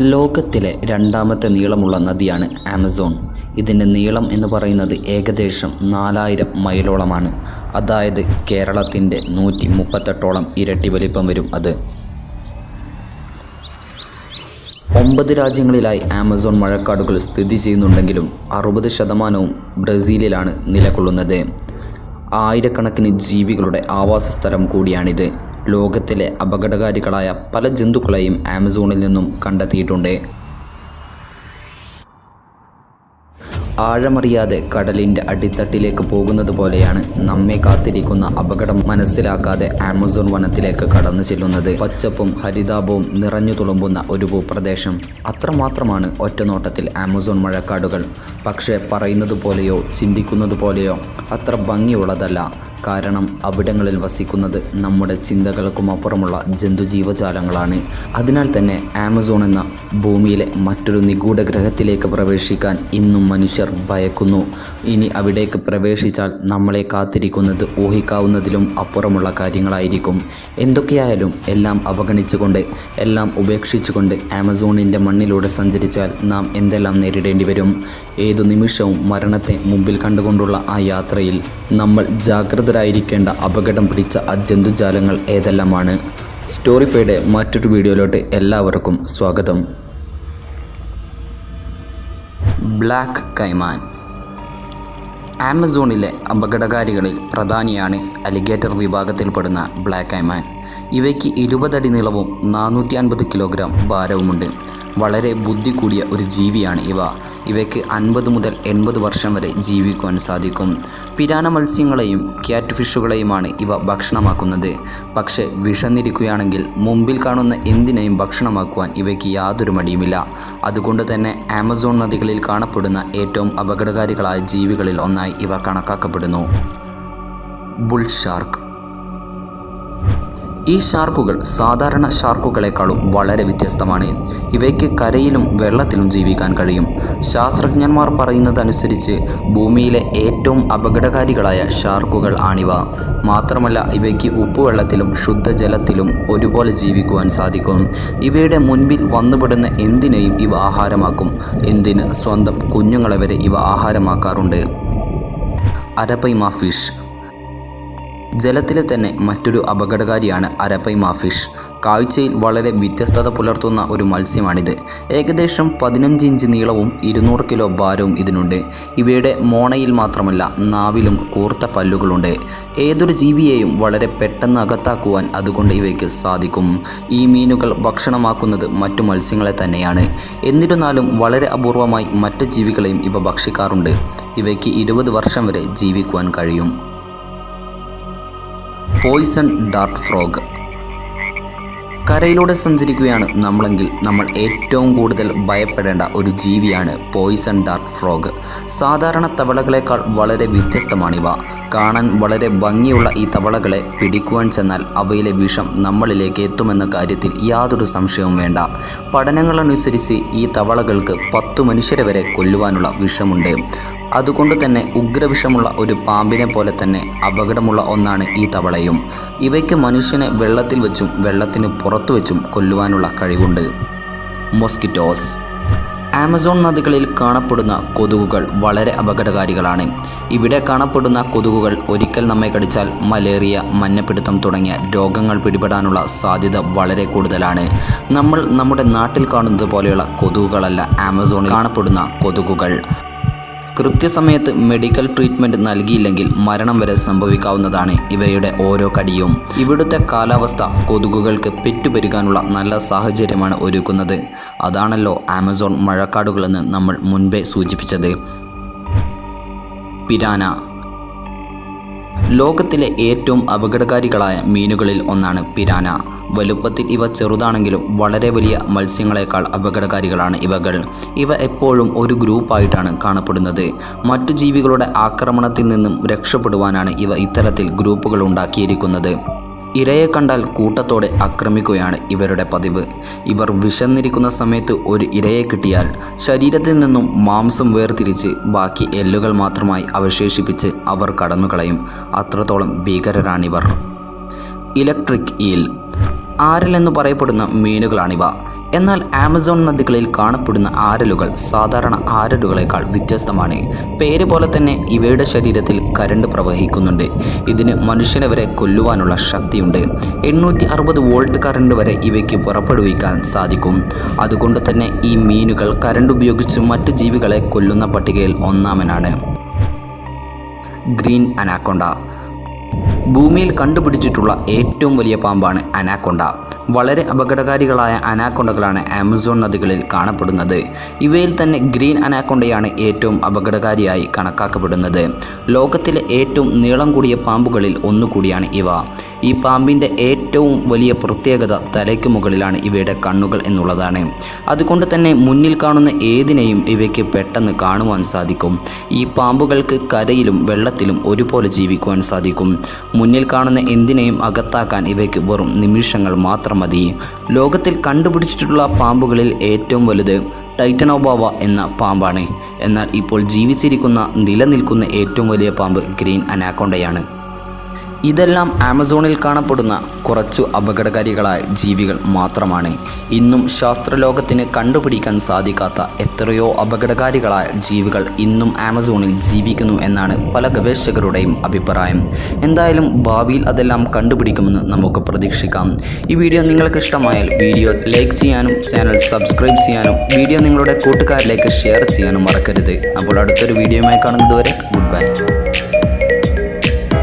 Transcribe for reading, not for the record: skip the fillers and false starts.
ലോകത്തിലെ രണ്ടാമത്തെ നീളമുള്ള നദിയാണ് ആമസോൺ. ഇതിൻ്റെ നീളം എന്ന് പറയുന്നത് ഏകദേശം 4000 മൈലോളമാണ്. അതായത് കേരളത്തിൻ്റെ 138ഓളം ഇരട്ടി വലിപ്പം വരും അത്. 9 രാജ്യങ്ങളിലായി ആമസോൺ മഴക്കാടുകൾ സ്ഥിതി ചെയ്യുന്നുണ്ടെങ്കിലും 60% ബ്രസീലിലാണ് നിലകൊള്ളുന്നത്. ആയിരക്കണക്കിന് ജീവികളുടെ ആവാസസ്ഥലം കൂടിയാണിത്. ലോകത്തിലെ അപകടകാരികളായ പല ജന്തുക്കളെയും ആമസോണിൽ നിന്നും കണ്ടെത്തിയിട്ടുണ്ട്. ആഴമറിയാതെ കടലിൻ്റെ അടിത്തട്ടിലേക്ക് പോകുന്നത് പോലെയാണ് നമ്മെ കാത്തിരിക്കുന്ന അപകടം മനസ്സിലാക്കാതെ ആമസോൺ വനത്തിലേക്ക് കടന്നു ചെല്ലുന്നത്. പച്ചപ്പും ഹരിതാപവും നിറഞ്ഞു തുളുമ്പുന്ന ഒരു ഭൂപ്രദേശം. അത്രമാത്രമാണ് ഒറ്റനോട്ടത്തിൽ ആമസോൺ മഴക്കാടുകൾ. പക്ഷേ പറയുന്നത് പോലെയോ ചിന്തിക്കുന്നത് പോലെയോ അത്ര ഭംഗിയുള്ളതല്ല. കാരണം അവിടങ്ങളിൽ വസിക്കുന്നത് നമ്മുടെ ചിന്തകൾക്കും അപ്പുറമുള്ള ജന്തുജീവജാലങ്ങളാണ്. അതിനാൽ തന്നെ ആമസോൺ എന്ന ഭൂമിയിലെ മറ്റൊരു നിഗൂഢ ഗ്രഹത്തിലേക്ക് പ്രവേശിക്കാൻ ഇന്നും മനുഷ്യർ ഭയക്കുന്നു. ഇനി അവിടേക്ക് പ്രവേശിച്ചാൽ നമ്മളെ കാത്തിരിക്കുന്നത് ഊഹിക്കാവുന്നതിലും അപ്പുറമുള്ള കാര്യങ്ങളായിരിക്കും. എന്തൊക്കെയായാലും എല്ലാം അവഗണിച്ചുകൊണ്ട്, എല്ലാം ഉപേക്ഷിച്ചുകൊണ്ട് ആമസോണിൻ്റെ മണ്ണിലൂടെ സഞ്ചരിച്ചാൽ നാം എന്തെല്ലാം നേരിടേണ്ടി വരും. ഏതു നിമിഷവും മരണത്തെ മുമ്പിൽ കണ്ടുകൊണ്ടുള്ള ആ യാത്രയിൽ നമ്മൾ ജാഗ്രതരായിരിക്കേണ്ട അപകടം പിടിച്ച ആ ജന്തുജാലങ്ങൾ ഏതെല്ലാമാണ്? സ്റ്റോറിഫൈയുടെ മറ്റൊരു വീഡിയോയിലോട്ട് എല്ലാവർക്കും സ്വാഗതം. Black caiman. ആമസോണിലെ അപകടകാരികളിൽ പ്രധാനിയാണ് അലിഗേറ്റർ വിഭാഗത്തിൽപ്പെടുന്ന ബ്ലാക്ക് കൈമാൻ. ഇവയ്ക്ക് 20 അടി നീളവും 450 കിലോഗ്രാം ഭാരവുമുണ്ട്. വളരെ ബുദ്ധി കൂടിയ ഒരു ജീവിയാണ് ഇവ. ഇവയ്ക്ക് 50 മുതൽ 80 വർഷം വരെ ജീവിക്കുവാൻ സാധിക്കും. പിരാന മത്സ്യങ്ങളെയും ക്യാറ്റ് ഫിഷുകളെയുമാണ് ഇവ ഭക്ഷണമാക്കുന്നത്. പക്ഷേ വിശന്നിരിക്കുകയാണെങ്കിൽ മുമ്പിൽ കാണുന്ന എന്തിനേയും ഭക്ഷണമാക്കുവാൻ ഇവയ്ക്ക് യാതൊരു മടിയുമില്ല. അതുകൊണ്ട് തന്നെ ആമസോൺ നദികളിൽ കാണപ്പെടുന്ന ഏറ്റവും അപകടകാരികളായ ജീവികളിൽ ഒന്നായി ഇവ കണക്കാക്കപ്പെടുന്നു. Bull shark. ഈ ഷാർക്കുകൾ സാധാരണ ഷാർക്കുകളെക്കാളും വളരെ വ്യത്യസ്തമാണ്. ഇവയ്ക്ക് കരയിലും വെള്ളത്തിലും ജീവിക്കാൻ കഴിയും. ശാസ്ത്രജ്ഞന്മാർ പറയുന്നതനുസരിച്ച് ഭൂമിയിലെ ഏറ്റവും അപകടകാരികളായ ഷാർക്കുകൾ ആണിവ. മാത്രമല്ല ഇവയ്ക്ക് ഉപ്പുവെള്ളത്തിലും ശുദ്ധജലത്തിലും ഒരുപോലെ ജീവിക്കുവാൻ സാധിക്കും. ഇവയുടെ മുൻപിൽ വന്നുപെടുന്ന എന്തിനേയും ഇവ ആഹാരമാക്കും. എന്തിന് സ്വന്തം കുഞ്ഞുങ്ങളെ വരെ ഇവ ആഹാരമാക്കാറുണ്ട്. അരപൈമ ഫിഷ്. ജലത്തിലെ തന്നെ മറ്റൊരു അപകടകാരിയാണ് അരപൈമ ഫിഷ്. കാഴ്ചയിൽ വളരെ വ്യത്യസ്തത പുലർത്തുന്ന ഒരു മത്സ്യമാണിത്. ഏകദേശം 15 ഇഞ്ച് നീളവും 200 കിലോ ഭാരവും ഇതിനുണ്ട്. ഇവയുടെ മോണയിൽ മാത്രമല്ല നാവിലും കൂർത്ത പല്ലുകളുണ്ട്. ഏതൊരു ജീവിയെയും വളരെ പെട്ടെന്ന് അകത്താക്കുവാൻ അതുകൊണ്ട് ഇവയ്ക്ക് സാധിക്കും. ഈ മീനുകൾ ഭക്ഷണമാക്കുന്നത് മറ്റു മത്സ്യങ്ങളെ തന്നെയാണ്. എന്നിരുന്നാലും വളരെ അപൂർവമായി മറ്റ് ജീവികളെയും ഇവ ഭക്ഷിക്കാറുണ്ട്. ഇവയ്ക്ക് 20 വർഷം വരെ ജീവിക്കുവാൻ കഴിയും. Poison dart frog. കരയിലൂടെ സഞ്ചരിക്കുകയാണ് നമ്മളെങ്കിൽ നമ്മൾ ഏറ്റവും കൂടുതൽ ഭയപ്പെടേണ്ട ഒരു ജീവിയാണ് പോയിസൺ ഡാർട്ട് ഫ്രോഗ്. സാധാരണ തവളകളെക്കാൾ വളരെ വ്യത്യസ്തമാണിവ. കാണാൻ വളരെ ഭംഗിയുള്ള ഈ തവളകളെ പിടിക്കുവാൻ ചെന്നാൽ അവയിലെ വിഷം നമ്മളിലേക്ക് എത്തുമെന്ന കാര്യത്തിൽ യാതൊരു സംശയവും വേണ്ട. പഠനങ്ങളനുസരിച്ച് ഈ തവളകൾക്ക് 10 മനുഷ്യരെ വരെ കൊല്ലുവാനുള്ള വിഷമുണ്ട്. അതുകൊണ്ട് തന്നെ ഉഗ്രവിഷമുള്ള ഒരു പാമ്പിനെ പോലെ തന്നെ അപകടമുള്ള ഒന്നാണ് ഈ തവളയും. ഇവയ്ക്ക് മനുഷ്യനെ വെള്ളത്തിൽ വെച്ചും വെള്ളത്തിന് പുറത്തു വെച്ചും കൊല്ലുവാനുള്ള കഴിവുണ്ട്. മോസ്കിറ്റോസ്. ആമസോൺ നദികളിൽ കാണപ്പെടുന്ന കൊതുകുകൾ വളരെ അപകടകാരികളാണ്. ഇവിടെ കാണപ്പെടുന്ന കൊതുകുകൾ ഒരിക്കൽ നമ്മെ കടിച്ചാൽ മലേറിയ, മഞ്ഞപ്പിടുത്തം തുടങ്ങിയ രോഗങ്ങൾ പിടിപെടാനുള്ള സാധ്യത വളരെ കൂടുതലാണ്. നമ്മൾ നമ്മുടെ നാട്ടിൽ കാണുന്നത് പോലെയുള്ള കൊതുകുകളല്ല ആമസോണിൽ കാണപ്പെടുന്ന കൊതുകുകൾ. കൃത്യസമയത്ത് മെഡിക്കൽ ട്രീറ്റ്മെൻറ്റ് നൽകിയില്ലെങ്കിൽ മരണം വരെ സംഭവിക്കാവുന്നതാണ് ഇവയുടെ ഓരോ കടിയും. ഇവിടുത്തെ കാലാവസ്ഥ കൊതുകുകൾക്ക് പെറ്റുപെരുകാനുള്ള നല്ല സാഹചര്യമാണ് ഒരുക്കുന്നത്. അതാണല്ലോ ആമസോൺ മഴക്കാടുകളെന്ന് നമ്മൾ മുൻപേ സൂചിപ്പിച്ചത്. പിരാന. ലോകത്തിലെ ഏറ്റവും അപകടകാരികളായ മീനുകളിൽ ഒന്നാണ് പിരാന. വലുപ്പത്തിൽ ഇവ ചെറുതാണെങ്കിലും വളരെ വലിയ മത്സ്യങ്ങളെക്കാൾ അപകടകാരികളാണ് ഇവകൾ. ഇവ എപ്പോഴും ഒരു ഗ്രൂപ്പായിട്ടാണ് കാണപ്പെടുന്നത്. മറ്റു ജീവികളുടെ ആക്രമണത്തിൽ നിന്നും രക്ഷപ്പെടുവാനാണ് ഇവ ഇത്തരത്തിൽ ഗ്രൂപ്പുകൾ ഉണ്ടാക്കിയിരിക്കുന്നത്. ഇരയെ കണ്ടാൽ കൂട്ടത്തോടെ ആക്രമിക്കുകയാണ് ഇവരുടെ പതിവ്. ഇവർ വിശന്നിരിക്കുന്ന സമയത്ത് ഒരു ഇരയെ കിട്ടിയാൽ ശരീരത്തിൽ നിന്നും മാംസം വേർതിരിച്ച് ബാക്കി എല്ലുകൾ മാത്രമായി അവശേഷിപ്പിച്ച് അവർ കടന്നുകളയും. അത്രത്തോളം ഭീകരരാണിവർ. Electric eel. ആരൽ എന്ന് പറയപ്പെടുന്ന മീനുകളാണിവ. എന്നാൽ ആമസോൺ നദികളിൽ കാണപ്പെടുന്ന ആരലുകൾ സാധാരണ ആരലുകളെക്കാൾ വ്യത്യസ്തമാണ്. പേര് പോലെ തന്നെ ഇവയുടെ ശരീരത്തിൽ കരണ്ട് പ്രവഹിക്കുന്നുണ്ട്. ഇതിന് മനുഷ്യനെ വരെ കൊല്ലുവാനുള്ള ശക്തിയുണ്ട്. 860 വോൾട്ട് കറണ്ട് വരെ ഇവയ്ക്ക് പുറപ്പെടുവിക്കാൻ സാധിക്കും. അതുകൊണ്ട് തന്നെ ഈ മീനുകൾ കരണ്ട് ഉപയോഗിച്ച് മറ്റ് ജീവികളെ കൊല്ലുന്ന പട്ടികയിൽ ഒന്നാമനാണ്. ഗ്രീൻ അനാക്കൊണ്ട. ഭൂമിയിൽ കണ്ടുപിടിച്ചിട്ടുള്ള ഏറ്റവും വലിയ പാമ്പാണ് അനാക്കൊണ്ട. വളരെ അപകടകാരികളായ അനാക്കൊണ്ടകളാണ് ആമസോൺ നദികളിൽ കാണപ്പെടുന്നത്. ഇവയിൽ തന്നെ ഗ്രീൻ അനാക്കൊണ്ടയാണ് ഏറ്റവും അപകടകാരിയായി കണക്കാക്കപ്പെടുന്നത്. ലോകത്തിലെ ഏറ്റവും നീളം കൂടിയ പാമ്പുകളിൽ ഒന്നുകൂടിയാണ് ഇവ. ഈ പാമ്പിൻ്റെ ഏറ്റവും വലിയ പ്രത്യേകത തലയ്ക്ക് മുകളിലാണ് ഇവയുടെ കണ്ണുകൾ എന്നുള്ളതാണ്. അതുകൊണ്ട് തന്നെ മുന്നിൽ കാണുന്ന ഏതിനെയും ഇവയ്ക്ക് പെട്ടെന്ന് കാണുവാൻ സാധിക്കും. ഈ പാമ്പുകൾക്ക് കരയിലും വെള്ളത്തിലും ഒരുപോലെ ജീവിക്കുവാൻ സാധിക്കും. മുന്നിൽ കാണുന്ന എന്തിനേയും അകത്താക്കാൻ ഇവയ്ക്ക് വെറും നിമിഷങ്ങൾ മാത്രം മതി. ലോകത്തിൽ കണ്ടുപിടിച്ചിട്ടുള്ള പാമ്പുകളിൽ ഏറ്റവും വലുത് ടൈറ്റനോബോവ എന്ന പാമ്പാണ്. എന്നാൽ ഇപ്പോൾ ജീവിച്ചിരിക്കുന്ന നിലനിൽക്കുന്ന ഏറ്റവും വലിയ പാമ്പ് ഗ്രീൻ അനാക്കൊണ്ടയാണ്. ഇതെല്ലാം ആമസോണിൽ കാണപ്പെടുന്ന കുറച്ചു അപകടകാരികളായ ജീവികൾ മാത്രമാണ്. ഇന്നും ശാസ്ത്രലോകത്തിന് കണ്ടുപിടിക്കാൻ സാധിക്കാത്ത എത്രയോ അപകടകാരികളായ ജീവികൾ ഇന്നും ആമസോണിൽ ജീവിക്കുന്നു എന്നാണ് പല ഗവേഷകരുടെയും അഭിപ്രായം. എന്തായാലും ഭാവിയിൽ അതെല്ലാം കണ്ടുപിടിക്കുമെന്ന് നമുക്ക് പ്രതീക്ഷിക്കാം. ഈ വീഡിയോ നിങ്ങൾക്ക് ഇഷ്ടമായാൽ വീഡിയോ ലൈക്ക് ചെയ്യാനും ചാനൽ സബ്സ്ക്രൈബ് ചെയ്യാനും വീഡിയോ നിങ്ങളുടെ കൂട്ടുകാരിലേക്ക് ഷെയർ ചെയ്യാനും മറക്കരുത്. അപ്പോൾ അടുത്തൊരു വീഡിയോയുമായി കാണുന്നതുവരെ ഗുഡ് ബൈ.